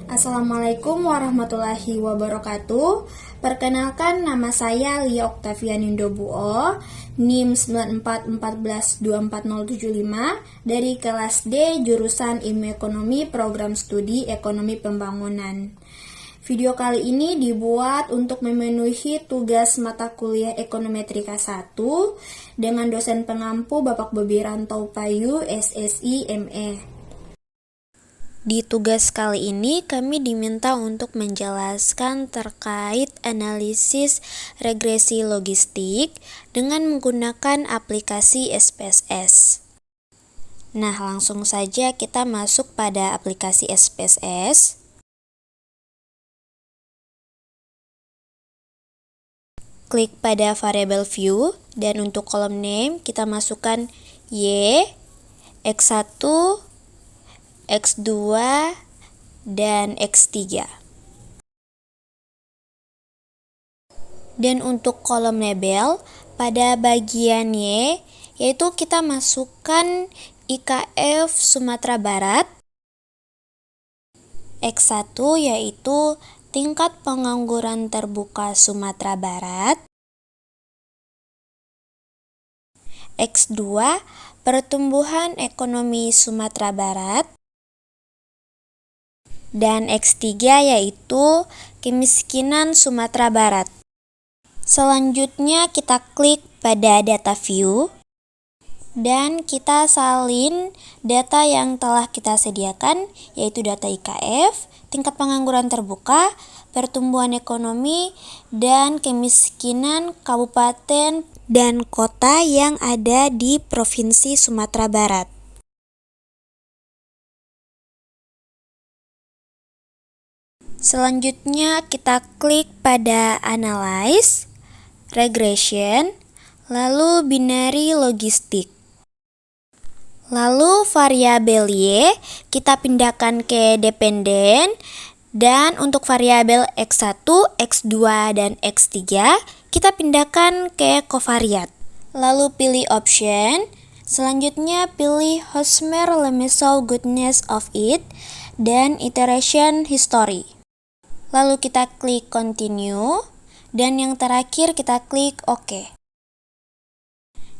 Assalamualaikum warahmatullahi wabarakatuh. Perkenalkan, nama saya Lia Oktavian Indobuo, NIM 94142475 dari kelas D jurusan Ilmu Ekonomi Program Studi Ekonomi Pembangunan. Video kali ini dibuat untuk memenuhi tugas mata kuliah Ekonometrika 1 dengan dosen pengampu Bapak Bobi Rantau Payu, SSI, ME. Di tugas kali ini kami diminta untuk menjelaskan terkait analisis regresi logistik dengan menggunakan aplikasi SPSS. Nah, langsung saja kita masuk pada aplikasi SPSS. Klik pada variable view dan untuk kolom name kita masukkan Y, X1, X2, dan X3. Dan untuk kolom label, pada bagian Y, yaitu kita masukkan IKF Sumatera Barat. X1 yaitu tingkat pengangguran terbuka Sumatera Barat. X2 pertumbuhan ekonomi Sumatera Barat. Dan X3 yaitu kemiskinan Sumatera Barat. Selanjutnya kita klik pada data view dan kita salin data yang telah kita sediakan, yaitu data IKF, tingkat pengangguran terbuka, pertumbuhan ekonomi, dan kemiskinan kabupaten dan kota yang ada di Provinsi Sumatera Barat. Selanjutnya kita klik pada Analyze, Regression, lalu Binary Logistik. Lalu variabel Y kita pindahkan ke dependen, dan untuk variabel X1, X2, dan X3 kita pindahkan ke covariat. Lalu pilih option, selanjutnya pilih Hosmer-Lemessow goodness of it, dan iteration history. Lalu kita klik continue, dan yang terakhir kita klik OK.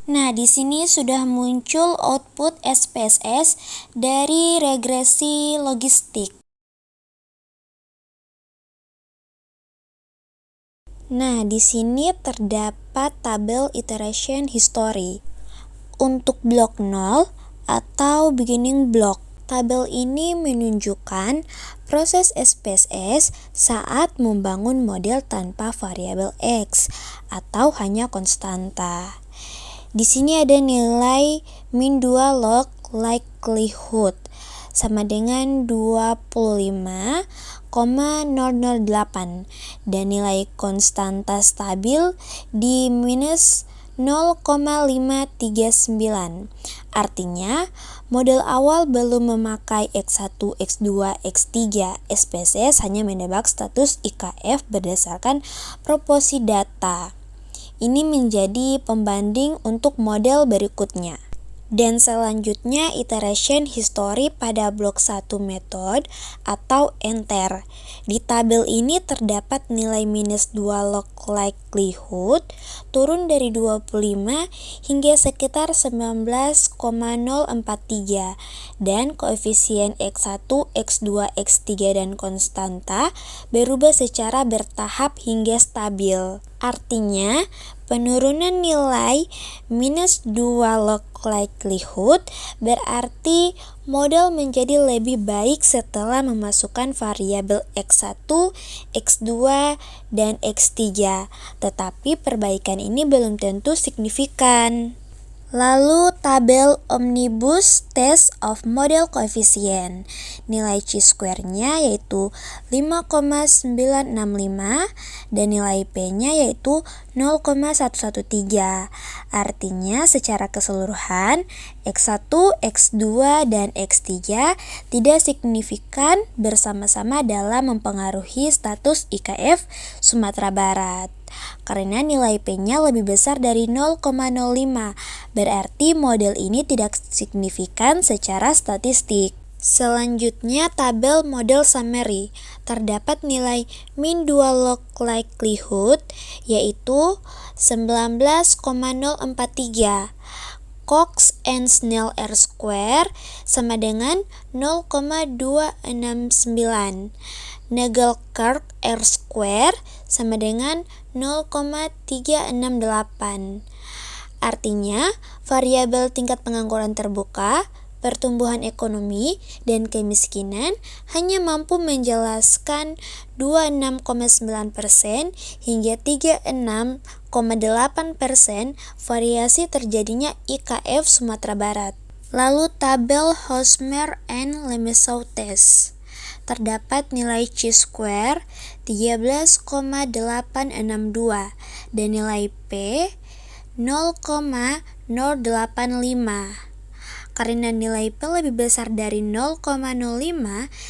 Nah, di sini sudah muncul output SPSS dari regresi logistik. Nah, di sini terdapat tabel iteration history. Untuk blok 0 atau beginning block, tabel ini menunjukkan proses SPSS saat membangun model tanpa variabel X atau hanya konstanta. Di sini ada nilai min 2 log likelihood sama dengan 25,008 dan nilai konstanta stabil di minus 0,539. Artinya, model awal belum memakai X1, X2, X3. SPSS hanya menebak status IKF berdasarkan proporsi data. Ini menjadi pembanding untuk model berikutnya. Dan selanjutnya iteration history pada blok 1 method atau enter. Di tabel ini terdapat nilai minus 2 log likelihood turun dari 25 hingga sekitar 19,043 dan koefisien X1, X2, X3 dan konstanta berubah secara bertahap hingga stabil. Artinya, penurunan nilai minus 2 log likelihood berarti model menjadi lebih baik setelah memasukkan variabel X1, X2, dan X3. Tetapi perbaikan ini belum tentu signifikan. Lalu tabel Omnibus Test of Model Coefficient. Nilai chi-square-nya yaitu 5,965 dan nilai P-nya yaitu 0,113. Artinya secara keseluruhan X1, X2, dan X3 tidak signifikan bersama-sama dalam mempengaruhi status IKF Sumatera Barat. Karena nilai P-nya lebih besar dari 0,05, berarti model ini tidak signifikan secara statistik. Selanjutnya, tabel model summary. Terdapat nilai min 2 log likelihood, yaitu 19,043. Cox and Snell R-square sama dengan 0,269. Nagelkerk R-square sama dengan 0,368. Artinya, variabel tingkat pengangguran terbuka, pertumbuhan ekonomi, dan kemiskinan hanya mampu menjelaskan 26,9% hingga 36,8% variasi terjadinya IKF Sumatera Barat. Lalu tabel Hosmer and Lemesaw test. Terdapat nilai chi-square 13,862 dan nilai P 0,085. Karena nilai P lebih besar dari 0,05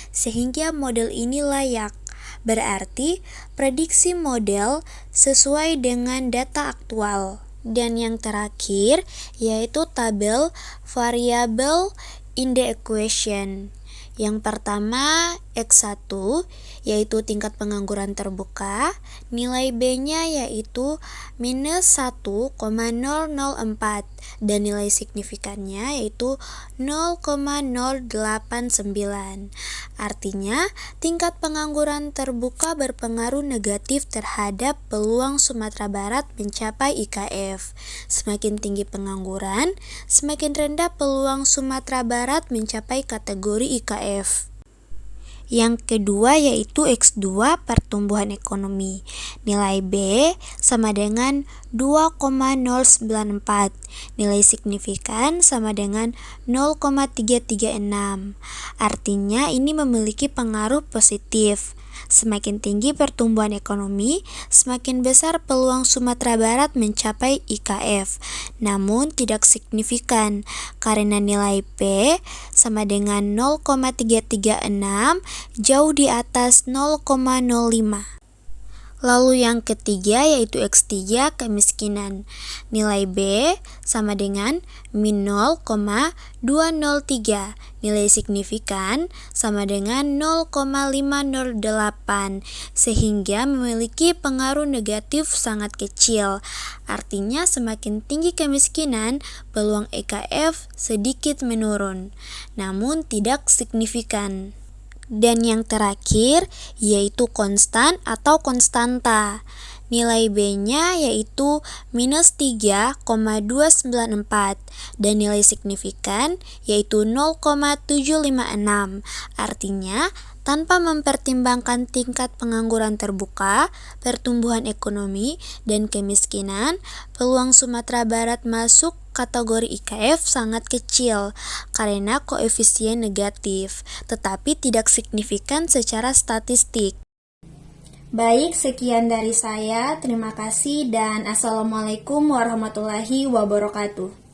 sehingga model ini layak. Berarti prediksi model sesuai dengan data aktual. Dan yang terakhir yaitu tabel variable in the equation. Yang pertama X1 yaitu tingkat pengangguran terbuka, nilai B-nya yaitu minus 1,004 dan nilai signifikannya yaitu 0,089. Artinya, tingkat pengangguran terbuka berpengaruh negatif terhadap peluang Sumatera Barat mencapai IKF. Semakin tinggi pengangguran, semakin rendah peluang Sumatera Barat mencapai kategori IKF. Yang kedua yaitu X2 pertumbuhan ekonomi. Nilai B sama dengan 2,094. Nilai signifikan sama dengan 0,336. Artinya ini memiliki pengaruh positif. Semakin tinggi pertumbuhan ekonomi, semakin besar peluang Sumatera Barat mencapai IKF. Namun tidak signifikan karena nilai P sama dengan 0,336 jauh di atas 0,05. Lalu yang ketiga yaitu X3 kemiskinan. Nilai B sama dengan min 0,203. Nilai signifikan sama dengan 0,508 sehingga memiliki pengaruh negatif sangat kecil. Artinya semakin tinggi kemiskinan, peluang IKF sedikit menurun, namun tidak signifikan. Dan yang terakhir yaitu konstan atau konstanta. Nilai B-nya yaitu minus 3,294 dan nilai signifikan yaitu 0,756. Artinya tanpa mempertimbangkan tingkat pengangguran terbuka, pertumbuhan ekonomi, dan kemiskinan, peluang Sumatera Barat masuk kategori IKF sangat kecil karena koefisien negatif, tetapi tidak signifikan secara statistik. Baik, sekian dari saya. Terima kasih dan Assalamualaikum warahmatullahi wabarakatuh.